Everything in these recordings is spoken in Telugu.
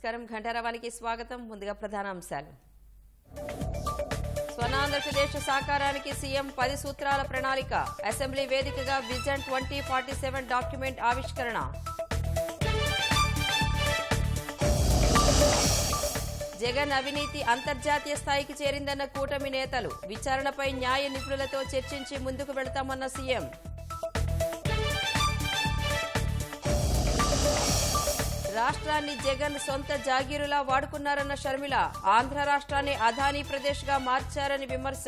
నమస్కారం. ఘంటారావానికి స్వాగతం. ముందుగా ప్రధాన అంశాలు. స్వర్ణాంధ్రప్రదేశ్ సాకారానికి సీఎం 10 సూత్రాల ప్రణాళిక. అసెంబ్లీ వేదికగా విజన్ 2047 డాక్యుమెంట్ ఆవిష్కరణ. జగన్ అవినీతి అంతర్జాతీయ స్థాయికి చేరిందన్న కూటమి నేతలు. విచారణపై న్యాయ నిపుణులతో చర్చించి ముందుకు వెళతామన్న సీఎం. రాష్ట్రాన్ని జగన్ సొంత జాగీరులా వాడుకున్నారన్న షర్మిల. ఆంధ్ర రాష్ట్రాన్ని అదానీ ప్రదేశ్ గా మార్చారని విమర్శ.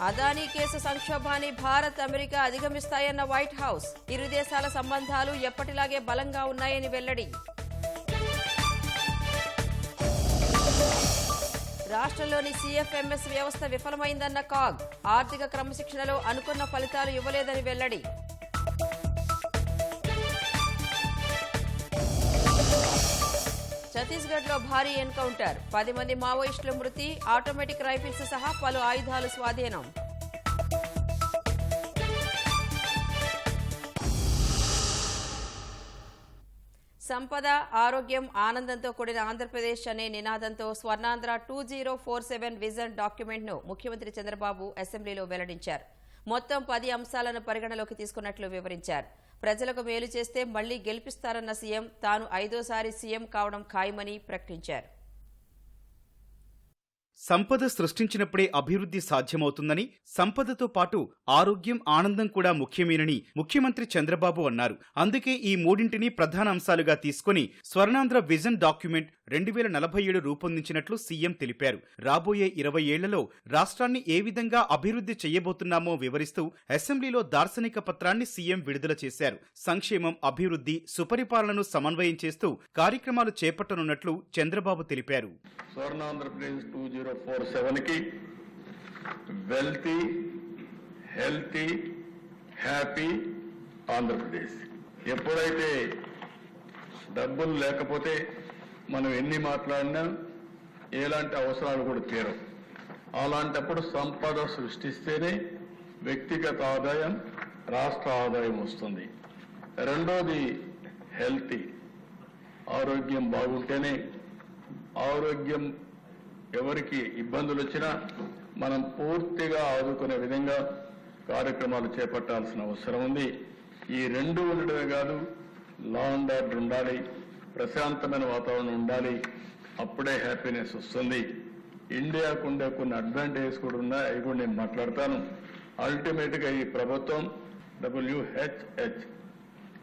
అదానీ కేసు సంక్షోభాన్ని భారత్, అమెరికా అధిగమిస్తాయన్న వైట్ హౌస్. ఇరు దేశాల సంబంధాలు ఎప్పటిలాగే బలంగా ఉన్నాయని వెల్లడి. రాష్ట్రంలోని సీఎఫ్ఎంఎస్ వ్యవస్థ విఫలమైందన్న కాగ్. ఆర్థిక క్రమశిక్షణలో అనుకున్న ఫలితాలు ఇవ్వలేదని వెల్లడి. ఛత్తీస్గఢ్లో భారీ ఎన్కౌంటర్. 10 మంది మావోయిస్టుల మృతి. ఆటోమేటిక్ రైఫిల్స్ సహా పలు ఆయుధాలు స్వాధీనం. సంపద, ఆరోగ్యం, ఆనందంతో కూడిన ఆంధ్రప్రదేశ్ అనే నినాదంతో స్వర్ణాంధ్ర 2047 విజన్ డాక్యుమెంట్ ను ముఖ్యమంత్రి చంద్రబాబు అసెంబ్లీలో వెల్లడించారు. మొత్తం 10 అంశాలను పరిగణలోకి తీసుకున్నట్లు వివరించారు. ప్రజలకు మేలు చేస్తే మళ్లీ గెలిపిస్తారన్న సీఎం తాను 5వ సీఎం కావడం ఖాయమని ప్రకటించారు. సంపద సృష్టించినప్పుడే అభివృద్ధి సాధ్యమవుతుందని, సంపదతో పాటు ఆరోగ్యం, ఆనందం కూడా ముఖ్యమేనని ముఖ్యమంత్రి చంద్రబాబు అన్నారు. అందుకే ఈ మూడింటిని ప్రధాన అంశాలుగా తీసుకుని స్వర్ణాంధ్ర విజన్ డాక్యుమెంట్ 2047 రూపొందించినట్లు సీఎం తెలిపారు. రాబోయే 20 ఏళ్లలో రాష్ట్రాన్ని ఏ విధంగా అభివృద్ధి చేయబోతున్నామో వివరిస్తూ అసెంబ్లీలో దార్శనిక పత్రాన్ని సీఎం విడుదల చేశారు. సంక్షేమం, అభివృద్ధి, సుపరిపాలనను సమన్వయం చేస్తూ కార్యక్రమాలు చేపట్టనున్నట్లు చంద్రబాబు తెలిపారు. స్వర్ణాంధ్రప్రదేశ్ 2047కి వెల్తీ, హెల్తీ, హ్యాపీ ఆంధ్రప్రదేశ్. ఎప్పుడైతే డబ్బులు లేకపోతే మనం ఎన్ని మాట్లాడినా ఎలాంటి అవసరాలు కూడా తీరవు. అలాంటప్పుడు సంపద సృష్టిస్తేనే వ్యక్తిగత ఆదాయం, రాష్ట్ర ఆదాయం వస్తుంది. రెండోది హెల్తీ, ఆరోగ్యం బాగుంటేనే, ఆరోగ్యం ఎవరికి ఇబ్బందులు వచ్చినా మనం పూర్తిగా ఆదుకునే విధంగా కార్యక్రమాలు చేపట్టాల్సిన అవసరం ఉంది. ఈ రెండు ఉండడమే కాదు, లా అండ్ ఆర్డర్ ఉండాలి, ప్రశాంతమైన వాతావరణం ఉండాలి. అప్పుడే హ్యాపీనెస్ వస్తుంది. ఇండియాకు ఉండే కొన్ని అడ్వాంటేజెస్ కూడా ఉన్నాయి, అవి కూడా నేను మాట్లాడతాను. అల్టిమేట్గా ఈ ప్రభుత్వం WHH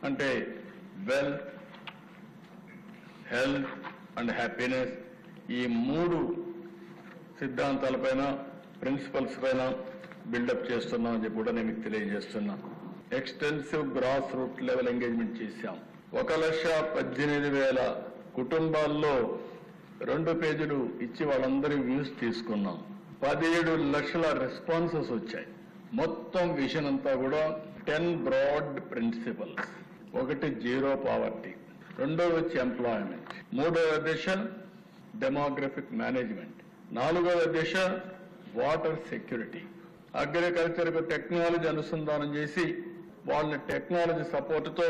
అంటే వెల్త్, హెల్త్ అండ్ హ్యాపీనెస్, ఈ 3 సిద్ధాంతాలపైన, ప్రిన్సిపల్స్ పైన బిల్డప్ చేస్తున్నామని చెప్పి కూడా నేను మీకు తెలియజేస్తున్నా. Extensive grass root level engagement చేశాం. 1,18,000 కుటుంబాల్లో 2 పేజీలు ఇచ్చి వాళ్ళందరి వ్యూస్ తీసుకున్నాం. 17 లక్షల రెస్పాన్సెస్ వచ్చాయి. మొత్తం విజన్ అంతా కూడా 10 బ్రాడ్ ప్రిన్సిపల్స్. 1 జీరో పావర్టీ, 2వ వచ్చి ఎంప్లాయ్మెంట్, 3వ దిశ డెమోగ్రఫిక్ మేనేజ్మెంట్, 4వ దిశ వాటర్ సెక్యూరిటీ. అగ్రికల్చర్కు టెక్నాలజీ అనుసంధానం చేసి వాళ్ళని టెక్నాలజీ సపోర్టుతో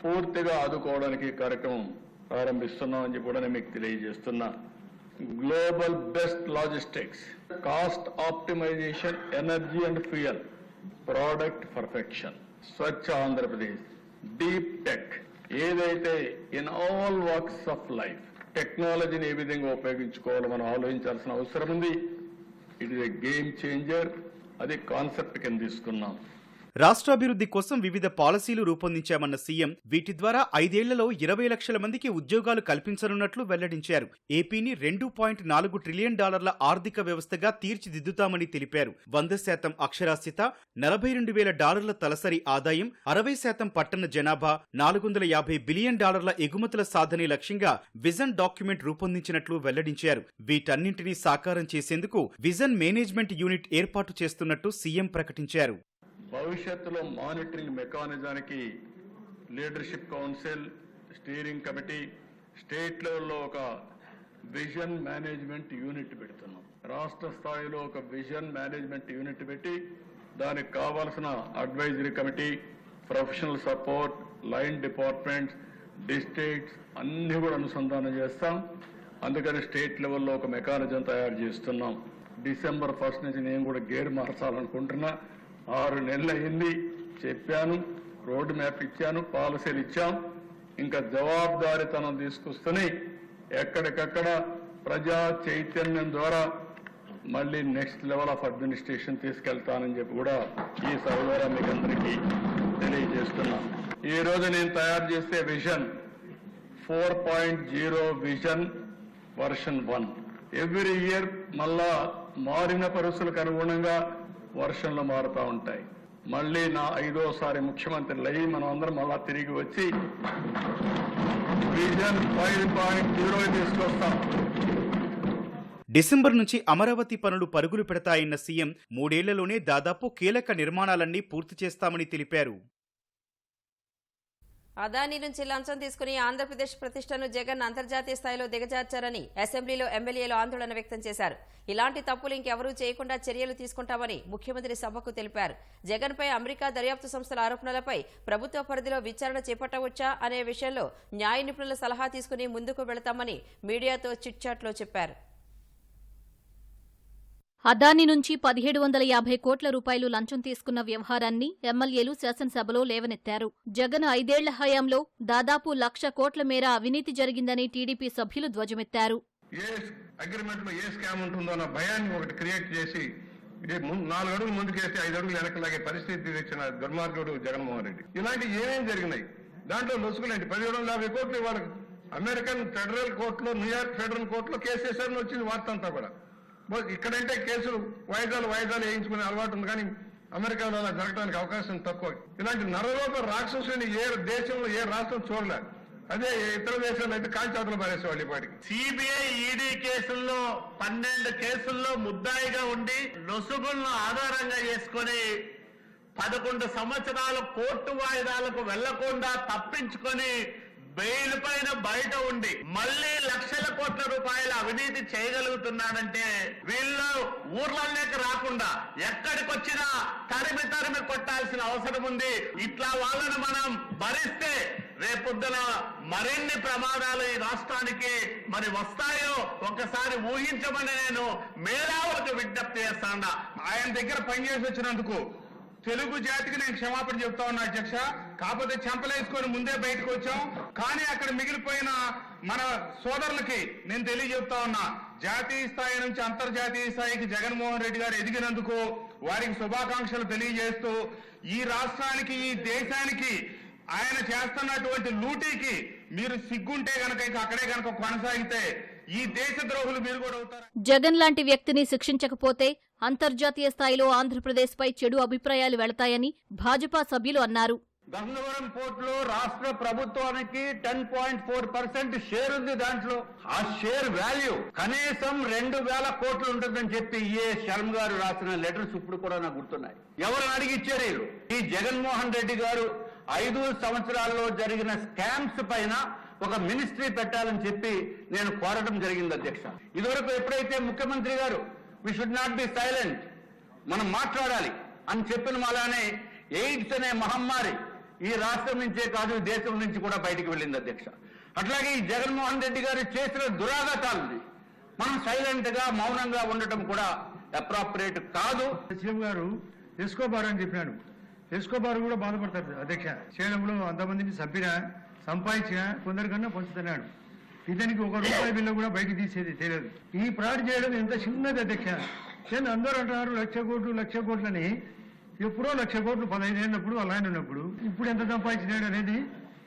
పూర్తిగా ఆదుకోవడానికి కార్యక్రమం ప్రారంభిస్తున్నామని చెప్పి కూడా నేను మీకు తెలియజేస్తున్నా. Global best logistics, cost optimization, energy and fuel, product perfection, Swachh Andhra Pradesh, deep tech. ఏదైతే in all walks of life టెక్నాలజీని ఏ విధంగా ఉపయోగించుకోవాలో మనం ఆలోచించాల్సిన అవసరం ఉంది. It is a game changer. అది కాన్సెప్ట్ కింద తీసుకున్నాం. రాష్ట్రాభివృద్ధి కోసం వివిధ పాలసీలు రూపొందించామన్న సీఎం వీటి ద్వారా 5 ఏళ్లలో 20 లక్షల మందికి ఉద్యోగాలు కల్పించనున్నట్లు వెల్లడించారు. ఏపీని $2.4 ట్రిలియన్ ఆర్థిక వ్యవస్థగా తీర్చిదిద్దుతామని తెలిపారు. 100% అక్షరాస్యత, $42,000 తలసరి ఆదాయం, 60% పట్టణ జనాభా, $450 బిలియన్ ఎగుమతుల సాధనే లక్ష్యంగా విజన్ డాక్యుమెంట్ రూపొందించినట్లు వెల్లడించారు. వీటన్నింటినీ సాకారం చేసేందుకు విజన్ మేనేజ్మెంట్ యూనిట్ ఏర్పాటు చేస్తున్నట్టు సీఎం ప్రకటించారు. భవిష్యత్తులో మానిటరింగ్ మెకానిజానికి leadership council, steering committee, state లెవెల్లో ఒక విజన్ మేనేజ్మెంట్ యూనిట్ పెడుతున్నాం. రాష్ట్ర స్థాయిలో ఒక విజన్ మేనేజ్మెంట్ యూనిట్ పెట్టి దానికి కావాల్సిన advisory committee, professional support, line departments, districts అన్ని కూడా అనుసంధానం చేస్తాం. అందుకని స్టేట్ లెవెల్లో ఒక మెకానిజం తయారు చేస్తున్నాం. December 1 నుంచి నేను కూడా గేర్ మార్చాలనుకుంటున్నా. 6 నెలలు అయింది, చెప్పాను, రోడ్ మ్యాప్ ఇచ్చాను, పాలసీలు ఇచ్చాం. ఇంకా జవాబుదారీతనం తీసుకొస్తూనే ఎక్కడికక్కడ ప్రజా చైతన్యం ద్వారా మళ్ళీ నెక్స్ట్ లెవెల్ ఆఫ్ అడ్మినిస్ట్రేషన్ తీసుకెళ్తానని చెప్పి కూడా ఈ సభ ద్వారా మీకు అందరికీ తెలియజేస్తున్నా. ఈ రోజు నేను తయారు చేసే vision 4.0 vision version 1. Every year మళ్ళా మారిన పరిస్థితులకు అనుగుణంగా వర్షన్లు మారుతూ ఉంటాయి. మళ్ళీ నా 5వ ముఖ్యమంత్రి అయ్యి మనం అందరం మళ్ళా తిరిగి వచ్చి విజన్ 5.0 తీసుకొస్తాం. డిసెంబర్ నుంచి అమరావతి పనులు పరుగులు పెడతాయన్న సీఎం 3 ఏళ్లలోనే దాదాపు కీలక నిర్మాణాలన్నీ పూర్తి చేస్తామని తెలిపారు. అదానీ నుంచి లంచం తీసుకుని ఆంధ్రప్రదేశ్ ప్రతిష్టను జగన్ అంతర్జాతీయ స్థాయిలో దిగజార్చారని అసెంబ్లీలో ఎమ్మెల్యేలు ఆందోళన వ్యక్తం చేశారు. ఇలాంటి తప్పులు ఇంకెవరూ చేయకుండా చర్యలు తీసుకుంటామని ముఖ్యమంత్రి సభకు తెలిపారు. జగన్పై అమెరికా దర్యాప్తు సంస్థల ఆరోపణలపై ప్రభుత్వ పరిధిలో విచారణ చేపట్టవచ్చా అనే విషయంలో న్యాయ నిపుణుల సలహా తీసుకుని ముందుకు వెళతామని మీడియాతో చిట్చాట్లో చెప్పారు. అదానీ నుంచి 1750 కోట్ల రూపాయలు లంచం తీసుకున్న వ్యవహారాన్ని ఎమ్మెల్యేలు శాసనసభలో లేవనెత్తారు. జగన్ 5 ఏళ్ల హయాంలో దాదాపు 1,00,000 కోట్ల మేర అవినీతి జరిగిందని టీడీపీ సభ్యులు ధ్వజమెత్తారు. ఏ అగ్రిమెంట్ లో ఏ స్కామ్ ఉంటుందో అన్న భయాన్ని ఒకటి క్రియేట్ చేసి 4 అడుగులు ముందుకేసి 5 అడుగులు వెనకలాగే పరిస్థితి తెచ్చిన దుర్మార్గుడు జగన్మోహన్ రెడ్డి. ఇలాంటి ఏమేం జరిగినాయి, దాంట్లో లొసుకులేంటి. 1750 కోట్లు వాళ్ళకి అమెరికన్ ఫెడరల్ కోర్టులో, న్యూయార్క్ ఫెడరల్ కోర్టులో కేసు వేశారని వచ్చింది వార్త అంతా కూడా. ఇక్కడంటే కేసులు వాయిదాలు వేయించుకునే అలవాటు ఉంది, కానీ అమెరికాలో అలా జరగడానికి అవకాశం తక్కువ. ఇలాంటి నరరూప రాక్షసుని ఏ దేశంలో ఏ రాష్ట్రం చూడలేదు. అదే ఇతర దేశాల్లో అయితే కాల్చాతులు పారేసేవాళ్ళు. ఇప్పటికి సిబిఐ, ఈడీ కేసుల్లో 12 కేసుల్లో ముద్దాయిగా ఉండి లొసుగులను ఆధారంగా చేసుకుని 11 సంవత్సరాలు కోర్టు వాయిదాలకు వెళ్లకుండా తప్పించుకొని బెయిల్ పైన బయట ఉండి మళ్లీ లక్షల కోట్ల రూపాయల అవినీతి చేయగలుగుతున్నాడంటే వీళ్ళు ఊర్లలోకి రాకుండా ఎక్కడికొచ్చినా తరిమి కొట్టాల్సిన అవసరం ఉంది. ఇట్లా వాళ్ళను మనం భరిస్తే రేపొద్దున మరిన్ని ప్రమాదాలు ఈ రాష్ట్రానికి మరి వస్తాయో ఒకసారి ఊహించమని నేను మేధావులకు విజ్ఞప్తి చేస్తాను. ఆయన దగ్గర పనిచేసి వచ్చినందుకు తెలుగు జాతికి నేను క్షమాపణ చెప్తా ఉన్నా అధ్యక్ష. కాకపోతే చెంపలేసుకొని ముందే బయటకు వచ్చాం, కానీ అక్కడ మిగిలిపోయిన మన సోదరులకి నేను తెలియజెప్తా ఉన్నా, జాతీయ స్థాయి నుంచి అంతర్జాతీయ స్థాయికి జగన్మోహన్ రెడ్డి గారు ఎదిగినందుకు వారికి శుభాకాంక్షలు తెలియజేస్తూ, ఈ రాష్ట్రానికి, ఈ దేశానికి ఆయన చేస్తున్నటువంటి లూటీకి మీరు సిగ్గుంటే గనక ఇక అక్కడే గనక కొనసాగితే ఈ దేశ ద్రోహులు మీరు కూడా అవుతారు. జగన్ లాంటి వ్యక్తిని శిక్షించకపోతే అంతర్జాతీయ స్థాయిలో ఆంధ్రప్రదేశ్పై చెడు అభిప్రాయాలు వెళతాయని భాజపా సభ్యులు అన్నారు. గంగవరం పోర్టులో రాష్ట్ర ప్రభుత్వానికి 10.4% షేర్ ఉంది. దాంట్లో ఆ షేర్ వాల్యూ కనీసం 2,000 కోట్లు ఉంటుందని చెప్పి ఏ శర్మ గారు రాసిన లెటర్స్ ఇప్పుడు కూడా నాకు గుర్తున్నాయి. ఎవరు అడిగిచ్చారు వీళ్ళు? ఈ జగన్మోహన్ రెడ్డి గారు 5 సంవత్సరాల్లో జరిగిన స్కామ్స్ పైన ఒక మినిస్ట్రీ పెట్టాలని చెప్పి నేను కోరడం జరిగింది అధ్యక్ష. ఇదివరకు ఎప్పుడైతే ముఖ్యమంత్రి గారు we should not be silent, మనం మాట్లాడాలి అని చెప్పిన అలానే ఎయిడ్స్ అనే మహమ్మారి ఈ రాష్ట్రం నుంచే కాదు ఈ దేశం నుంచి కూడా బయటికి వెళ్ళింది అధ్యక్ష. అట్లాగే ఈ జగన్మోహన్ రెడ్డి గారు చేసిన దురాఘాతాలని మనం సైలెంట్ గా మౌనంగా ఉండటం కూడా అప్రాపరియేట్ కాదు. సీఎం గారు ఎస్కోబార్ అని చెప్పినాడు. ఎస్కోబార్ కూడా బాధపడతారు అధ్యక్ష. చేయడంలో అంతమందిని సంపాదించిన కొందరికన్నా పంచుతున్నాడు. ఇతనికి 1 రూపాయి బిల్లు కూడా బయటికి తీసేది తెలియదు. ఈ ఫ్రాడ్ చేయడం ఎంత చిన్నది అధ్యక్ష. నేను అందరూ అంటున్నారు 1,00,000 కోట్లని. ఎప్పుడో 1,00,000 కోట్లు 15 ఏళ్ళప్పుడు అలా ఉన్నప్పుడు ఇప్పుడు ఎంత సంపాదించినాడు అనేది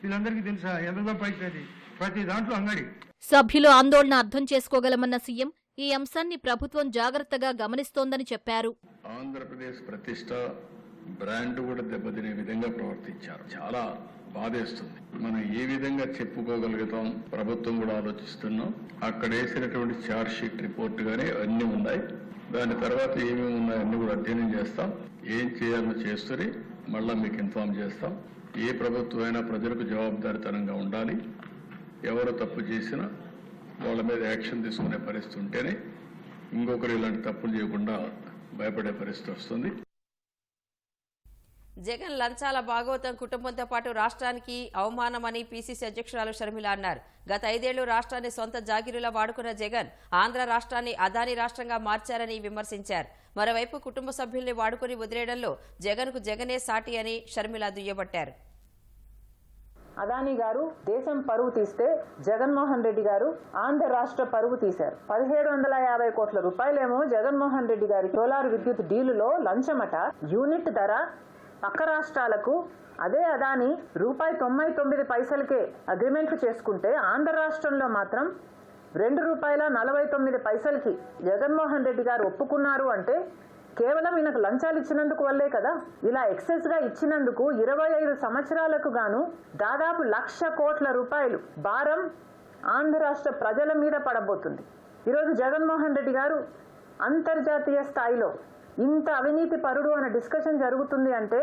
వీళ్ళందరికీ తెలుసా? ఎంత సంపాదించినది ప్రతి దాంట్లో అంగడి. సభ్యులు ఆందోళన అర్థం చేసుకోగలమన్న సీఎం ఈ అంశాన్ని ప్రభుత్వం జాగ్రత్తగా గమనిస్తోందని చెప్పారు. ఆంధ్రప్రదేశ్ ప్రతిష్ట, బ్రాండ్ కూడా దెబ్బతినే విధంగా ప్రవర్తించారు. చాలా బాధేస్తుంది. మనం ఏ విధంగా చెప్పుకోగలుగుతాం ప్రభుత్వం కూడా ఆలోచిస్తున్నాం. అక్కడ వేసినటువంటి ఛార్జ్ షీట్ రిపోర్ట్ గానీ అన్ని ఉన్నాయి. దాని తర్వాత ఏమేమి ఉన్నాయో అన్ని కూడా అధ్యయనం చేస్తాం. ఏం చేయాలో చేస్తూనే మళ్ళా మీకు ఇన్ఫార్మ్ చేస్తాం. ఏ ప్రభుత్వం అయినా ప్రజలకు జవాబుదారీతనంగా ఉండాలి. ఎవరు తప్పు చేసినా వాళ్ళ మీద యాక్షన్ తీసుకునే పరిస్థితి ఉంటేనే ఇంకొకరు ఇలాంటి తప్పులు చేయకుండా భయపడే పరిస్థితి వస్తుంది. జగన్ లంచాల భాగవతం కుటుంబంతో పాటు రాష్ట్రానికి అవమానమని పీసీసీ అధ్యక్షురాలు షర్మిల అన్నారు. గత 5 ఏళ్లు రాష్ట్రాన్ని సొంత జాగీరులా వాడుకున్న జగన్ ఆంధ్ర రాష్ట్రాన్ని అదానీ రాష్ట్రంగా మార్చారని విమర్శించారు. మరోవైపు కుటుంబ సభ్యుల్ని వాడుకుని వదిలేయడంలో జగన్కు జగనే సాటి అని షర్మిల దుయ్యబట్టారు. అదానీ గారు దేశం పరువు తీస్తే జగన్మోహన్ రెడ్డి గారు ఆంధ్ర రాష్ట్ర పరువు తీశారు. 1750 కోట్ల రూపాయలేమో జగన్మోహన్ రెడ్డి గారి సోలార్ విద్యుత్ డీలులో లంచమట. యూనిట్ ధర పక్క రాష్ట్రాలకు అదే అదానీ ₹99 అగ్రిమెంట్లు చేసుకుంటే ఆంధ్ర రాష్ట్రంలో మాత్రం ₹2.49 జగన్మోహన్ రెడ్డి గారు ఒప్పుకున్నారు అంటే కేవలం ఈయనకు లంచాలు ఇచ్చినందుకు వల్లే కదా. ఇలా ఎక్సెస్ గా ఇచ్చినందుకు 25 సంవత్సరాలకు గాను దాదాపు 1,00,000 కోట్ల రూపాయలు భారం ఆంధ్ర రాష్ట్ర ప్రజల మీద పడబోతుంది. ఈరోజు జగన్మోహన్ రెడ్డి గారు అంతర్జాతీయ స్థాయిలో ఇంత అవినీతి పరుడు అనే డిస్కషన్ జరుగుతుంది అంటే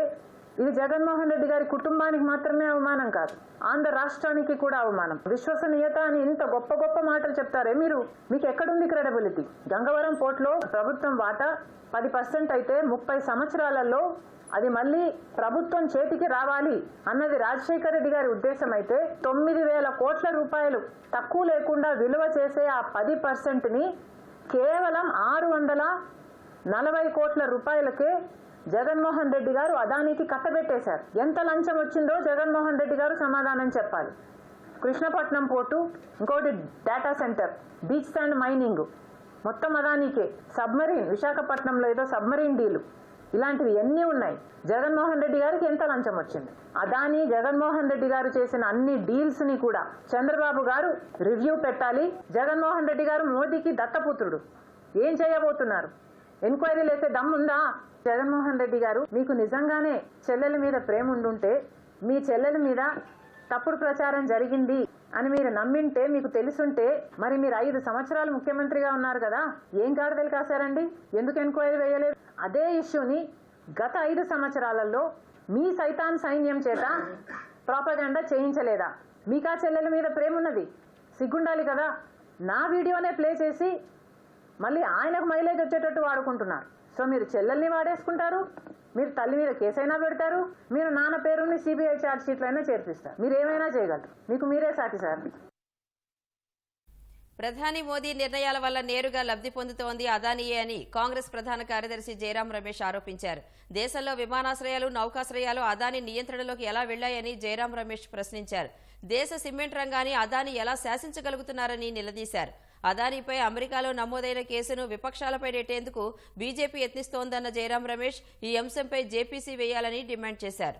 ఇది జగన్మోహన్ రెడ్డి గారి కుటుంబానికి మాత్రమే అవమానం కాదు, ఆంధ్ర రాష్ట్రానికి కూడా అవమానం. విశ్వసనీయత అని ఇంత గొప్ప గొప్ప మాటలు చెప్తారే మీరు, మీకు ఎక్కడుంది క్రెడిబిలిటీ? గంగవరం పోర్టులో ప్రభుత్వం వాటా 10% అయితే 30 సంవత్సరాలలో అది మళ్ళీ ప్రభుత్వం చేతికి రావాలి అన్నది రాజశేఖర రెడ్డి గారి ఉద్దేశం అయితే 9,000 కోట్ల రూపాయలు తక్కువ లేకుండా విలువ చేసే ఆ 10%ని కేవలం 640 కోట్ల రూపాయలకే జగన్మోహన్ రెడ్డి గారు అదానికి కట్టబెట్టేశారు. ఎంత లంచం వచ్చిందో జగన్మోహన్ రెడ్డి గారు సమాధానం చెప్పాలి. కృష్ణపట్నం పోర్టు, ఇంకోటి data centre, beach sand mining మొత్తం అదానికే. సబ్మరీన్ విశాఖపట్నంలో ఏదో సబ్మరీన్ డీలు, ఇలాంటివి ఎన్ని ఉన్నాయి. జగన్మోహన్ రెడ్డి గారికి ఎంత లంచం వచ్చింది? అదాని జగన్మోహన్ రెడ్డి గారు చేసిన అన్ని డీల్స్ ని కూడా చంద్రబాబు గారు రివ్యూ పెట్టాలి. జగన్మోహన్ రెడ్డి గారు మోదీకి దత్తపుత్రుడు, ఏం చేయబోతున్నారు? ఎంక్వైరీలు వేసే దమ్ముందా? జగన్మోహన్ రెడ్డి గారు మీకు నిజంగానే చెల్లెల మీద ప్రేమ ఉండుంటే, మీ చెల్లెల మీద తప్పుడు ప్రచారం జరిగింది అని మీరు నమ్మింటే, మీకు తెలుసుంటే మరి మీరు 5 సంవత్సరాలు ముఖ్యమంత్రిగా ఉన్నారు కదా, ఏం గాడిదలు కాశారండి? ఎందుకు ఎంక్వైరీ వేయలేదు? అదే ఇష్యూని గత 5 సంవత్సరాలలో మీ సైతాన్ సైన్యం చేత ప్రాపగండా చేయించలేదా? మీకా చెల్లెల మీద ప్రేమ ఉన్నది, సిగ్గుండాలి కదా. నా వీడియోనే ప్లే చేసి మళ్ళీ ఆయనకు మైలేజ్ వచ్చేటట్టు వాడుకుంటున్నారు. సో మీరు చెల్లెల్ని వాడేసుకుంటారు, మీరు తల్లి మీద కేసైనా పెడతారు, మీరు నాన్న పేరుని సిబిఐ ఛార్జ్ షీట్లు అయినా చేర్పిస్తారు, మీరు ఏమైనా చేయగలరు. మీకు మీరే సాటి సార్. ప్రధాని మోదీ నిర్ణయాల వల్ల నేరుగా లబ్ధి పొందుతోంది అదానీయే అని కాంగ్రెస్ ప్రధాన కార్యదర్శి జయరాం రమేష్ ఆరోపించారు. దేశంలో విమానాశ్రయాలు, నౌకాశ్రయాలు అదానీ నియంత్రణలోకి ఎలా వెళ్లాయని జయరాం రమేష్ ప్రశ్నించారు. దేశ సిమెంట్ రంగాన్ని అదానీ ఎలా శాసించగలుగుతున్నారని నిలదీశారు. అదానీపై అమెరికాలో నమోదైన కేసును విపక్షాలపై నెట్టేందుకు బీజేపీ యత్నిస్తోందన్న జయరాం రమేష్ ఈ అంశంపై జేపీసీ వేయాలని డిమాండ్ చేశారు.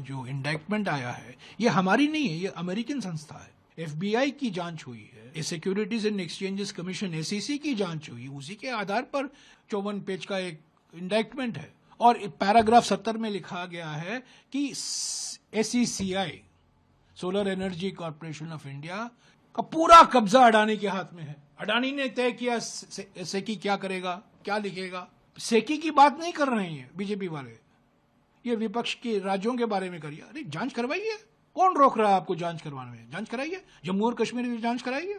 जो इंडाइटमेंट आया है ये हमारी नहीं है, ये अमेरिकन संस्था है. FBI की जांच हुई है, securities and exchanges commission SEC की जांच हुई, उसी के आधार पर 54 पेज का एक इंडाइटमेंट है. और पैराग्राफ 70 में लिखा गया है कि SECI solar energy corporation of India का पूरा कब्जा अडानी के हाथ में है. अडानी ने तय किया सेकी क्या करेगा, क्या लिखेगा. सेकी की बात नहीं कर रहे हैं बीजेपी वाले, ये विपक्ष के राज्यों के बारे में करिए. अरे जांच करवाइए, कौन रोक रहा है आपको जांच करवाने में? जांच कराइए. जम्मू और कश्मीर में जांच कराइए.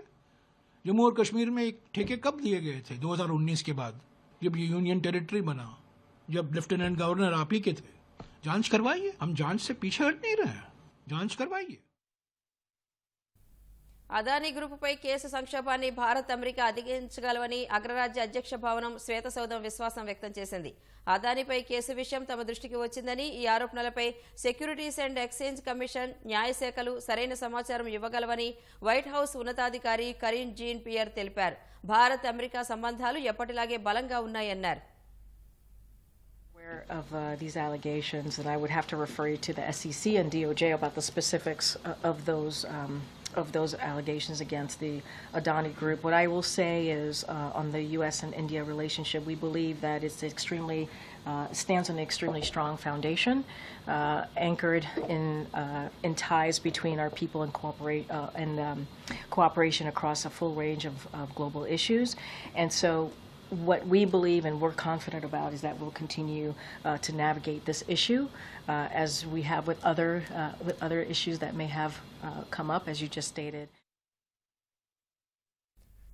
जम्मू और कश्मीर में एक ठेके कब दिए गए थे? 2019 के बाद, जब ये यूनियन टेरिटरी बना, जब लेफ्टिनेंट गवर्नर आप ही के थे. जांच करवाइए. हम जांच से पीछे हट नहीं रहे हैं, जांच करवाइए. అదానీ గ్రూపుపై కేసు సంక్షోభాన్ని భారత్, అమెరికా అధిగమించగలవని అగ్రరాజ్య అధ్యక్ష భవనం శ్వేతసౌధం విశ్వాసం వ్యక్తం చేసింది. అదానీపై కేసు విషయం తమ దృష్టికి వచ్చిందని, ఈ ఆరోపణలపై సెక్యూరిటీస్ అండ్ ఎక్స్చేంజ్ కమిషన్, న్యాయశాఖలు సరైన సమాచారం ఇవ్వగలవని వైట్ హౌస్ ఉన్నతాధికారి కరీన్ జీన్ పియర్ తెలిపారు. భారత్, అమెరికా సంబంధాలు ఎప్పటిలాగే బలంగా ఉన్నాయన్నారు. Of these allegations, and I would have to refer you to the SEC and DOJ about the specifics of those allegations against the Adani Group. What I will say is on the U.S. and India relationship, we believe that it's stands on an extremely strong foundation, anchored in ties between our people and cooperation across a full range of global issues. And so what we believe and we're confident about is that we'll continue to navigate this issue as we have with other issues that may have come up, as you just stated.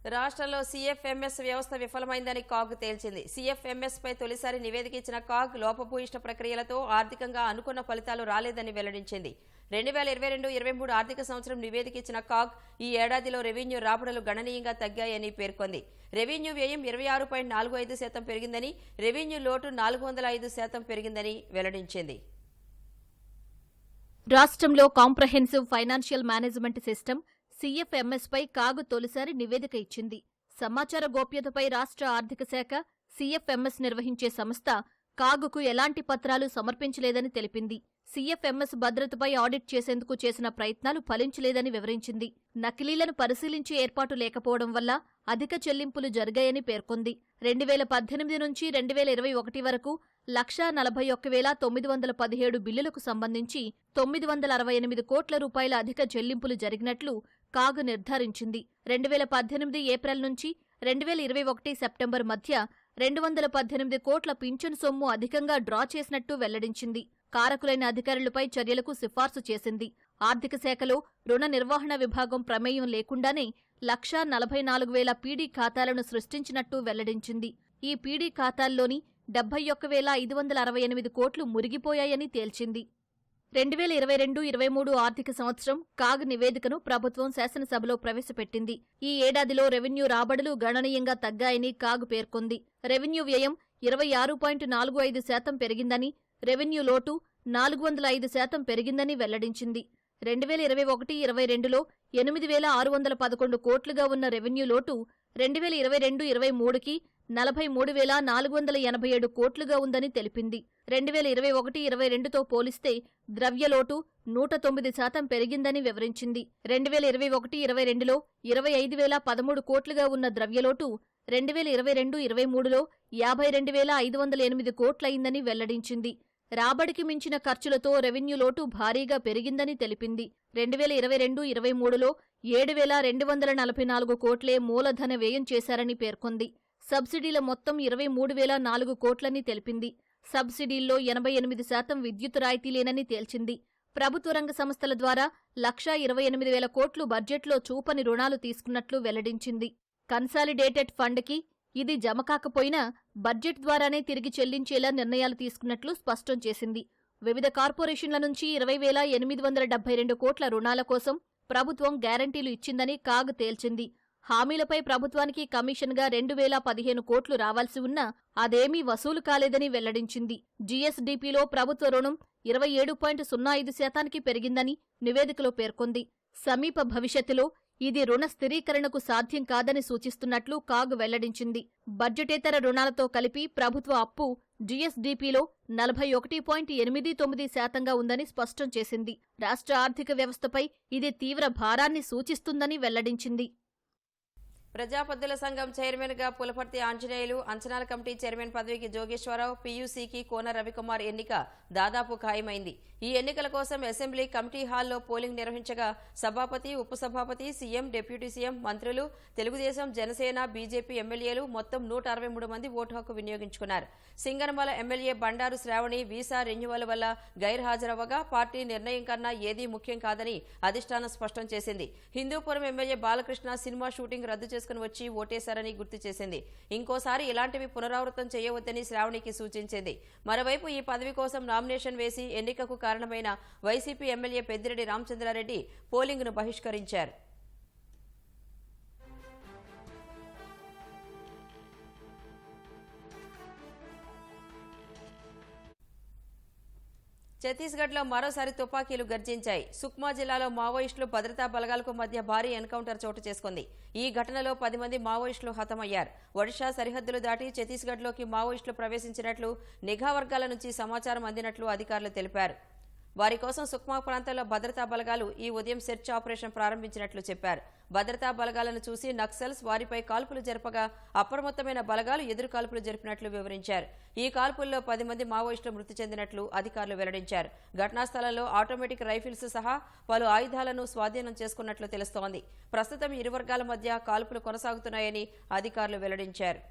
రాష్ట్రంలో సీఎఫ్ఎంఎస్ వ్యవస్థ విఫలమైందని కాగ్ తేల్చింది. సీఎఫ్ఎంఎస్ పై తొలిసారి నివేదిక ఇచ్చిన కాగ్ లోపభూయిష్ట ప్రక్రియలతో ఆర్థికంగా అనుకున్న ఫలితాలు రాలేదని వెల్లడించింది. 2022-23 ఆర్థిక సంవత్సరం నివేదిక ఇచ్చిన కాగ్ ఈ ఏడాదిలో రెవెన్యూ రాబడులు గణనీయంగా తగ్గాయని పేర్కొంది. రెవెన్యూ వ్యయం 26.45% పెరిగిందని, రెవెన్యూ లోటు 405% పెరిగిందని వెల్లడించింది. రాష్ట్రంలో comprehensive financial management system CFMS పై కాగ్ తొలిసారి నివేదిక ఇచ్చింది. సమాచార గోప్యతపై రాష్ట్ర ఆర్థిక శాఖ సీఎఫ్ఎంఎస్ నిర్వహించే సంస్థ కాగుకు ఎలాంటి పత్రాలు సమర్పించలేదని తెలిపింది. సీఎఫ్ఎంఎస్ భద్రతపై ఆడిట్ చేసేందుకు చేసిన ప్రయత్నాలు ఫలించలేదని వివరించింది. నకిలీలను పరిశీలించే ఏర్పాటు లేకపోవడం వల్ల అధిక చెల్లింపులు జరిగాయని పేర్కొంది. 2018 నుంచి 2021 వరకు 141,917 బిల్లులకు సంబంధించి 968 కోట్ల రూపాయల అధిక చెల్లింపులు జరిగినట్లు కాగ్ నిర్ధారించింది. 2018 ఏప్రిల్ నుంచి 2021 సెప్టెంబర్ మధ్య 218 కోట్ల పింఛను సొమ్ము అధికంగా డ్రా చేసినట్టు వెల్లడించింది. కారకులైన అధికారులపై చర్యలకు సిఫార్సు చేసింది. ఆర్థిక శాఖలో రుణ నిర్వహణ విభాగం ప్రమేయం లేకుండానే 144,000 పీడీ ఖాతాలను సృష్టించినట్టు వెల్లడించింది. ఈ పీడీ ఖాతాల్లోని 71,568 కోట్లు మురిగిపోయాయని తేల్చింది. 2022-23 ఆర్థిక సంవత్సరం కాగ్ నివేదికను ప్రభుత్వం శాసనసభలో ప్రవేశపెట్టింది. ఈ ఏడాదిలో రెవెన్యూ రాబడులు గణనీయంగా తగ్గాయని కాగ్ పేర్కొంది. రెవెన్యూ వ్యయం 26.45% పెరిగిందని, రెవెన్యూ లోటు 405% పెరిగిందని వెల్లడించింది. 2021-22లో 8,611 కోట్లుగా ఉన్న రెవెన్యూ లోటు 2022-23కి 43,487 కోట్లుగా ఉందని తెలిపింది. 2021-22తో పోలిస్తే ద్రవ్యలోటు 109% పెరిగిందని వివరించింది. 2021-22లో 25,013 కోట్లుగా ఉన్న ద్రవ్యలోటు 2022-23లో 52,508 కోట్లయిందని వెల్లడించింది. రాబడికి మించిన ఖర్చులతో రెవెన్యూ లోటు భారీగా పెరిగిందని తెలిపింది. 2022-23లో 7,244 కోట్లే మూలధన వ్యయం చేశారని పేర్కొంది. సబ్సిడీల మొత్తం 23,004 కోట్లని తెలిపింది. సబ్సిడీల్లో 88% విద్యుత్ రాయితీలేనని తేల్చింది. ప్రభుత్వ రంగ సంస్థల ద్వారా 128,000 కోట్లు బడ్జెట్లో చూపని రుణాలు తీసుకున్నట్లు వెల్లడించింది. కన్సాలిడేటెడ్ ఫండ్కి ఇది జమ కాకపోయినా బడ్జెట్ ద్వారానే తిరిగి చెల్లించేలా నిర్ణయాలు తీసుకున్నట్లు స్పష్టం చేసింది. వివిధ కార్పొరేషన్ల నుంచి 20,872 కోట్ల రుణాల కోసం ప్రభుత్వం గ్యారంటీలు ఇచ్చిందని కాగ్ తేల్చింది. హామీలపై ప్రభుత్వానికి కమిషన్గా 2,015 కోట్లు రావాల్సి ఉన్నా అదేమీ వసూలు కాలేదని వెల్లడించింది. జీఎస్డీపీలో ప్రభుత్వ రుణం 27.05% పెరిగిందని నివేదికలో పేర్కొంది. సమీప భవిష్యత్తులో ఇది రుణ స్థిరీకరణకు సాధ్యం కాదని సూచిస్తున్నట్లు కాగ్ వెల్లడించింది. బడ్జెటేతర రుణాలతో కలిపి ప్రభుత్వ అప్పు జీఎస్డీపీలో 41.89% ఉందని స్పష్టం చేసింది. రాష్ట్ర ఆర్థిక వ్యవస్థపై ఇది తీవ్ర భారాన్ని సూచిస్తుందని వెల్లడించింది. ప్రజాపద్దుల సంఘం చైర్మన్ గా పులపర్తి ఆంజనేయులు, అంచనాల కమిటీ చైర్మన్ పదవికి జోగేశ్వరరావు, పీయూసీకి కోన రవికుమార్ ఎన్నిక దాదాపు ఖాయమైంది. ఈ ఎన్నికల కోసం అసెంబ్లీ కమిటీ హాల్లో పోలింగ్ నిర్వహించగా సభాపతి, ఉపసభాపతి, సీఎం, డిప్యూటీ సీఎం, మంత్రులు, తెలుగుదేశం, జనసేన, బీజేపీ ఎమ్మెల్యేలు మొత్తం 163 మంది ఓటు హక్కు వినియోగించుకున్నారు. Singanamala MLA Bandaru Sravani visa renewal వల్ల గైర్హాజరవ్వగా పార్టీ నిర్ణయం కన్నా ఏదీ ముఖ్యం కాదని అధిష్టానం స్పష్టం చేసింది. Hindupuram MLA Balakrishna cinema shooting రద్దు చేసుకుని వచ్చి ఓటేశారని గుర్తు చేసింది. ఇంకోసారి ఇలాంటివి పునరావృతం చేయవద్దని శ్రావణికి సూచించింది. మరోవైపు ఈ పదవి కోసం నామినేషన్ వేసి ఎన్నికకు కారణమైన వైసీపీ ఎమ్మెల్యే పెద్దిరెడ్డి రామచంద్రారెడ్డి పోలింగ్ను బహిష్కరించారు. ఛత్తీస్గఢ్లో మరోసారి తుపాకీలు గర్జించాయి. సుక్మా జిల్లాలో మావోయిస్టులు భద్రతా బలగాలకు మధ్య భారీ ఎన్కౌంటర్ చోటు చేసుకుంది. ఈ ఘటనలో 10 మంది మావోయిస్టులు హతమయ్యారు. ఒడిషా సరిహద్దులు దాటి ఛత్తీస్గఢ్లోకి మావోయిస్టులు ప్రవేశించినట్లు నిఘా వర్గాల నుంచి సమాచారం అందినట్లు అధికారులు తెలిపారు. వారి కోసం సుక్మా ప్రాంతంలో భద్రతా బలగాలు ఈ ఉదయం సెర్చ్ ఆపరేషన్ ప్రారంభించినట్లు చెప్పారు. భద్రతా బలగాలను చూసి నక్సల్స్ వారిపై కాల్పులు జరపగా అప్రమత్తమైన బలగాలు ఎదురు కాల్పులు జరిపినట్లు వివరించారు. ఈ కాల్పుల్లో 10 మంది మావోయిస్టులు మృతి చెందినట్లు అధికారులు వెల్లడించారు. ఘటనా స్థలంలో ఆటోమేటిక్ రైఫిల్స్ సహా పలు ఆయుధాలను స్వాధీనం చేసుకున్నట్లు తెలుస్తోంది. ప్రస్తుతం ఇరు వర్గాల మధ్య కాల్పులు కొనసాగుతున్నాయని అధికారులు వెల్లడించారు.